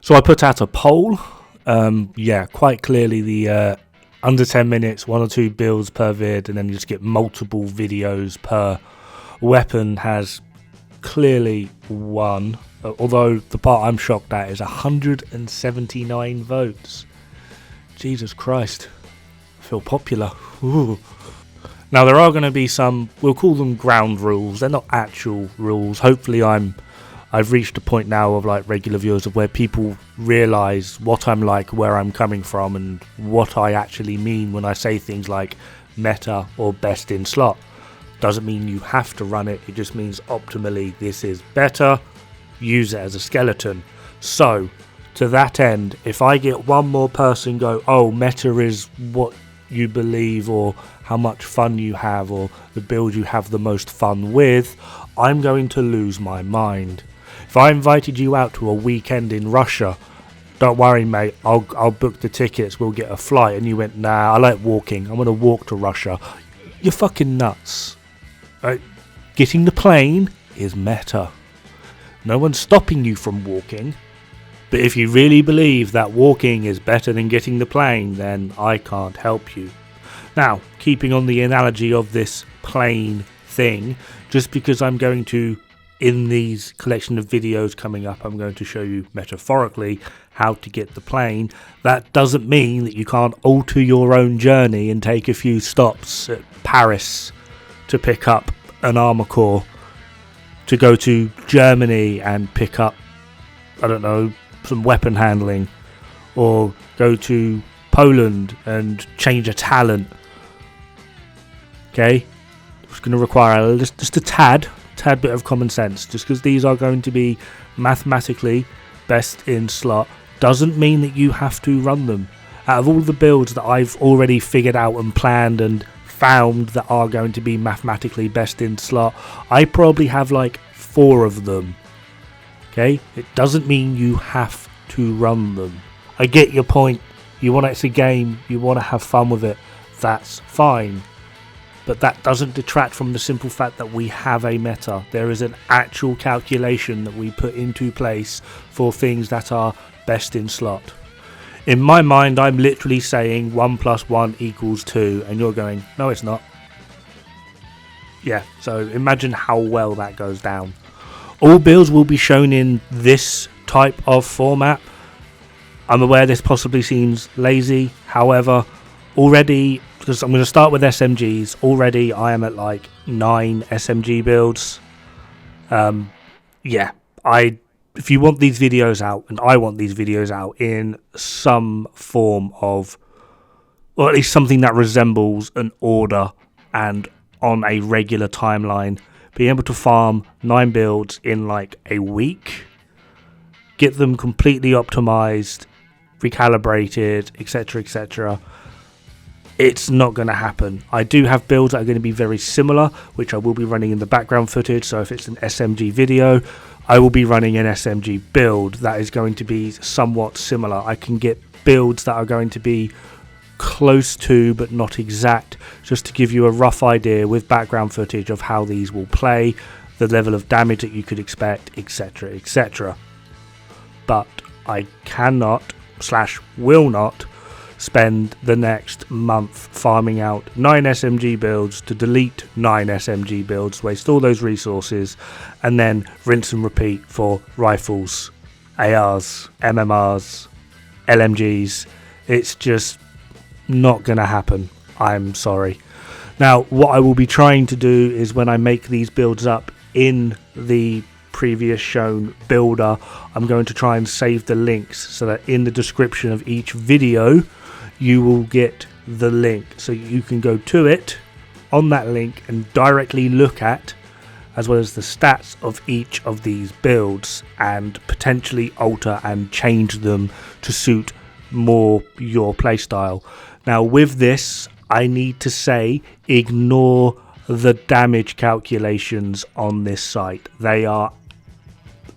So I put out a poll. Yeah, quite clearly the under 10 minutes, 1 or 2 builds per vid, and then you just get multiple videos per weapon has clearly won. Although the part I'm shocked at is 179 votes. Jesus Christ. I feel popular. Ooh. Now there are going to be some, we'll call them ground rules. They're not actual rules. Hopefully I've reached a point now of like regular viewers of where people realise what I'm like, where I'm coming from, and what I actually mean when I say things like meta or best in slot. Doesn't mean you have to run it, it just means optimally this is better, use it as a skeleton. So to that end, if I get one more person go, oh, meta is what you believe or how much fun you have or the build you have the most fun with, I'm going to lose my mind. If I invited you out to a weekend in Russia, don't worry mate, I'll book the tickets, we'll get a flight, and you went, nah, I like walking, I'm going to walk to Russia. You're fucking nuts. Getting the plane is meta. No one's stopping you from walking, but if you really believe that walking is better than getting the plane, then I can't help you. Now, keeping on the analogy of this plane thing, just because I'm going to, in these collection of videos coming up, I'm going to show you metaphorically how to get the plane, that doesn't mean that you can't alter your own journey and take a few stops at Paris to pick up an armor core, to go to Germany and pick up, I don't know, some weapon handling, or go to Poland and change a talent. Okay, it's going to require just a tad bit of common sense. Just because these are going to be mathematically best in slot doesn't mean that you have to run them. Out of all the builds that I've already figured out and planned and found that are going to be mathematically best in slot, I probably have like 4 of them. Okay, it doesn't mean you have to run them. I get your point. You want it's a game, you want to have fun with it, that's fine. But that doesn't detract from the simple fact that we have a meta. There is an actual calculation that we put into place for things that are best in slot. In my mind, I'm literally saying 1 + 1 = 2, and you're going, no it's not. Yeah, so imagine how well that goes down. All builds will be shown in this type of format. I'm aware this possibly seems lazy, however, already, because I'm going to start with SMGs, already I am at like 9 SMG builds. Yeah, if you want these videos out, and I want these videos out in some form of, or at least something that resembles an order and on a regular timeline, being able to farm 9 builds in like a week, get them completely optimized, recalibrated, etc, etc, it's not going to happen. I do have builds that are going to be very similar, which I will be running in the background footage. So if it's an SMG video, I will be running an SMG build that is going to be somewhat similar. I can get builds that are going to be close to but not exact, just to give you a rough idea with background footage of how these will play, the level of damage that you could expect, etc, etc. But I cannot / will not spend the next month farming out 9 SMG builds to delete 9 SMG builds, waste all those resources, and then rinse and repeat for rifles, ARs, MMRs, LMGs. It's just not gonna happen. I'm sorry. Now what I will be trying to do is, when I make these builds up in the previous shown builder, I'm going to try and save the links so that in the description of each video you will get the link, so you can go to it on that link and directly look at, as well as the stats of each of these builds, and potentially alter and change them to suit more your playstyle. Now with this, I need to say, ignore the damage calculations on this site. They are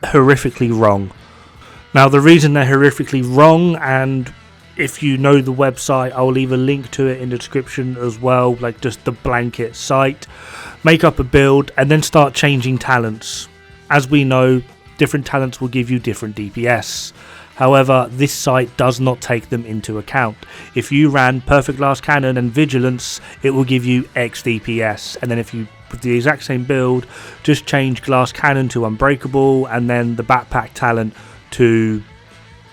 horrifically wrong. Now the reason they're horrifically wrong, and if you know the website, I'll leave a link to it in the description as well, like just the blanket site. Make up a build and then start changing talents. As we know, different talents will give you different DPS. However, this site does not take them into account. If you ran Perfect Glass Cannon and Vigilance, it will give you X DPS, and then if you with the exact same build, just change Glass Cannon to Unbreakable and then the Backpack talent to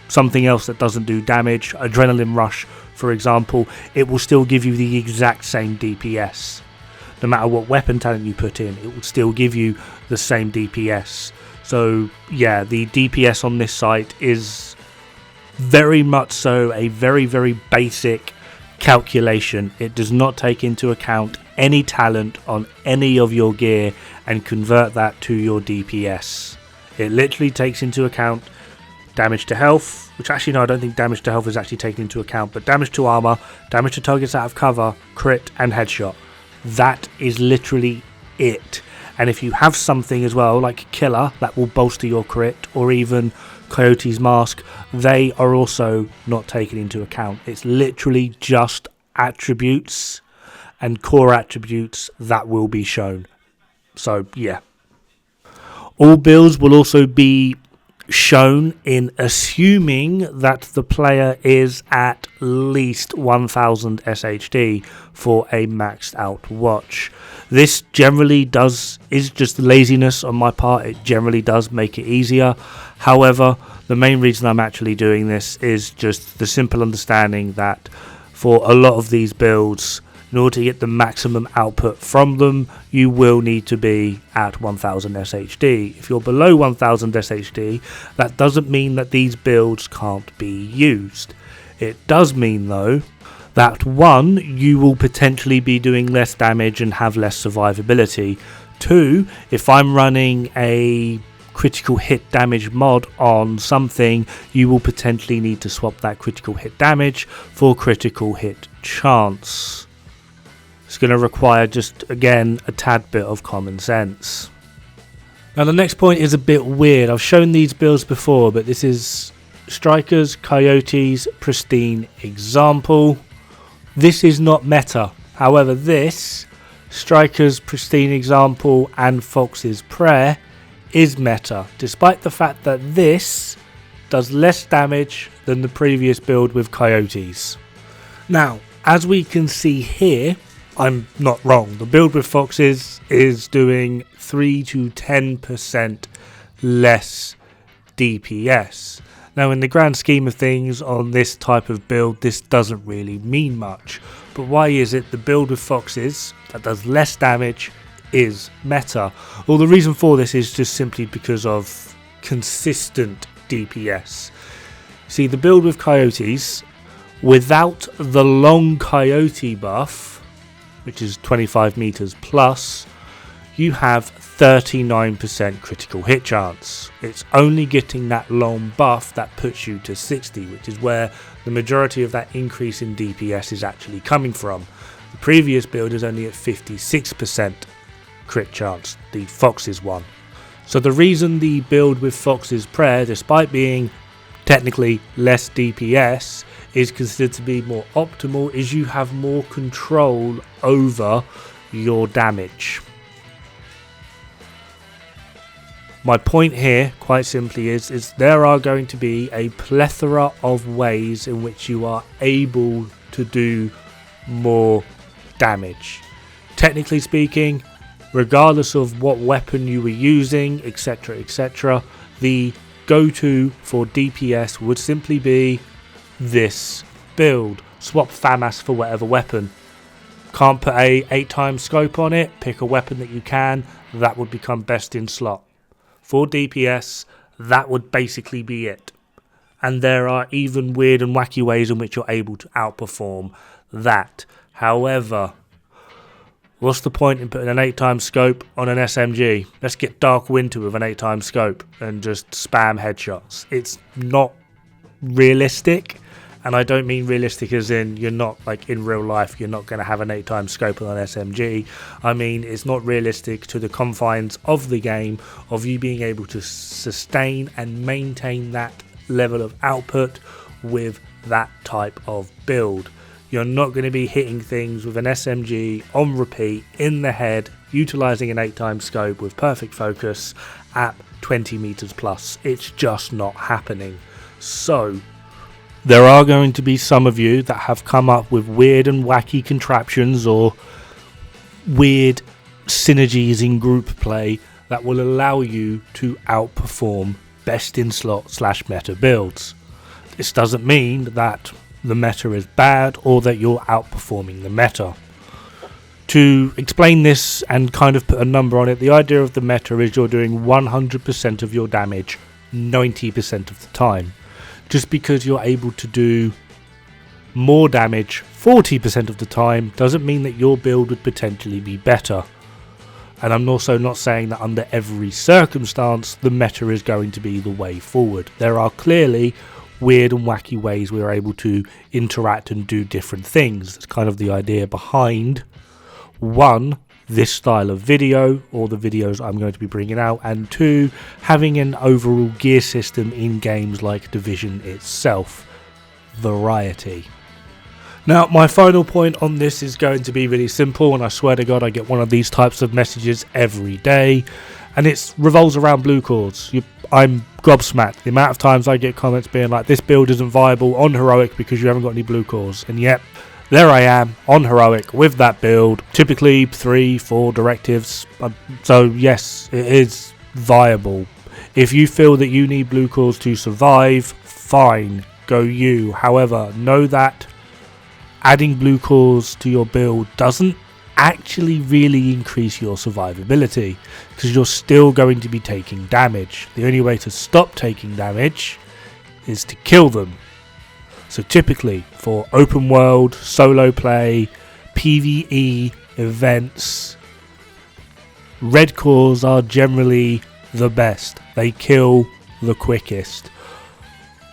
something else that doesn't do damage, Adrenaline Rush for example, it will still give you the exact same DPS. No matter what weapon talent you put in, it will still give you the same DPS. So yeah, the DPS on this site is very much so a very, very basic calculation. It does not take into account any talent on any of your gear and convert that to your DPS. It literally takes into account damage to health, which actually no, I don't think damage to health is actually taken into account, but damage to armor, damage to targets out of cover, crit and headshot. That is literally it. And if you have something as well like Killer that will bolster your crit, or even Coyote's Mask, they are also not taken into account. It's literally just attributes and core attributes that will be shown. So yeah, all builds will also be shown in assuming that the player is at least 1000 SHD for a maxed out watch. This generally is just laziness on my part. It generally does make it easier. However, the main reason I'm actually doing this is just the simple understanding that for a lot of these builds, in order to get the maximum output from them, you will need to be at 1000 SHD. If you're below 1000 SHD, that doesn't mean that these builds can't be used. It does mean though that 1, you will potentially be doing less damage and have less survivability. 2, if I'm running a critical hit damage mod on something, you will potentially need to swap that critical hit damage for critical hit chance. It's going to require just, again, a tad bit of common sense. Now the next point is a bit weird. I've shown these builds before, but this is Strikers, Coyotes, Pristine example. This is not meta. However, this, Strikers, Pristine example and Fox's Prayer is meta, despite the fact that this does less damage than the previous build with Coyotes. Now, as we can see here, I'm not wrong. The build with Foxes is doing 3 to 10% less DPS. Now, in the grand scheme of things on this type of build, this doesn't really mean much. But why is it the build with Foxes that does less damage is meta? Well, the reason for this is just simply because of consistent DPS. See, the build with Coyotes, without the long Coyote buff, which is 25 meters plus, you have 39% critical hit chance. It's only getting that long buff that puts you to 60, which is where the majority of that increase in DPS is actually coming from. The previous build is only at 56% crit chance, the Fox's one. So the reason the build with Fox's Prayer, despite being technically less DPS, is considered to be more optimal is you have more control over your damage. My point here, quite simply, is there are going to be a plethora of ways in which you are able to do more damage. Technically speaking, regardless of what weapon you were using, etc., the go-to for DPS would simply be this build. Swap FAMAS for whatever weapon. Can't put a 8x scope on it, pick a weapon that you can, that would become best in slot. For DPS, that would basically be it. And there are even weird and wacky ways in which you're able to outperform that. However, what's the point in putting an 8x scope on an SMG? Let's get Dark Winter with an 8x scope and just spam headshots. It's not realistic, and I don't mean realistic as in you're not like in real life, you're not going to have an 8x scope on an SMG. I mean, it's not realistic to the confines of the game of you being able to sustain and maintain that level of output with that type of build. You're not going to be hitting things with an SMG on repeat in the head, utilizing an 8x scope with perfect focus at 20 meters plus. It's just not happening. So, there are going to be some of you that have come up with weird and wacky contraptions or weird synergies in group play that will allow you to outperform best in slot / meta builds. This doesn't mean that the meta is bad or that you're outperforming the meta. To explain this and kind of put a number on it, the idea of the meta is you're doing 100% of your damage 90% of the time. Just because you're able to do more damage 40% of the time doesn't mean that your build would potentially be better. And I'm also not saying that under every circumstance the meta is going to be the way forward. There are clearly weird and wacky ways we're able to interact and do different things. That's kind of the idea behind, one, this style of video or the videos I'm going to be bringing out, and two, having an overall gear system in games like Division itself. Variety. Now, my final point on this is going to be really simple, and I swear to God I get one of these types of messages every day, and it revolves around blue cores. I'm gobsmacked the amount of times I get comments being like, this build isn't viable on Heroic because you haven't got any blue cores, and yet there I am on Heroic with that build, typically 3-4 directives. So yes, it is viable. If you feel that you need blue cores to survive, fine, go you. However, know that adding blue cores to your build doesn't actually really increase your survivability, because you're still going to be taking damage. The only way to stop taking damage is to kill them. So typically for open world, solo play, PvE events, red cores are generally the best. They kill the quickest.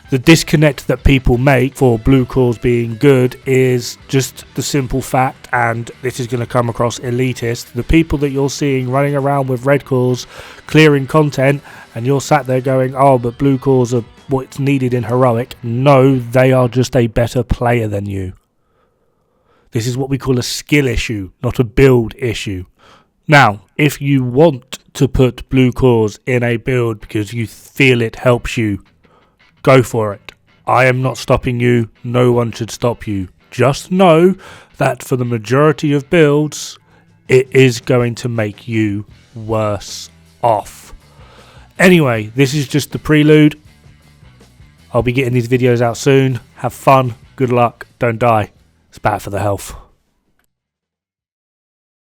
The disconnect that people make for blue cores being good is just the simple fact, and this is going to come across elitist, the people that you're seeing running around with red cores clearing content, and you're sat there going, oh, but blue cores are what's needed in Heroic. No, they are just a better player than you. This is what we call a skill issue, not a build issue. Now, if you want to put blue cores in a build because you feel it helps you, go for it. I am not stopping you. No one should stop you. Just know that for the majority of builds, it is going to make you worse off. Anyway, this is just the prelude. I'll be getting these videos out soon. Have fun. Good luck. Don't die. It's bad for the health.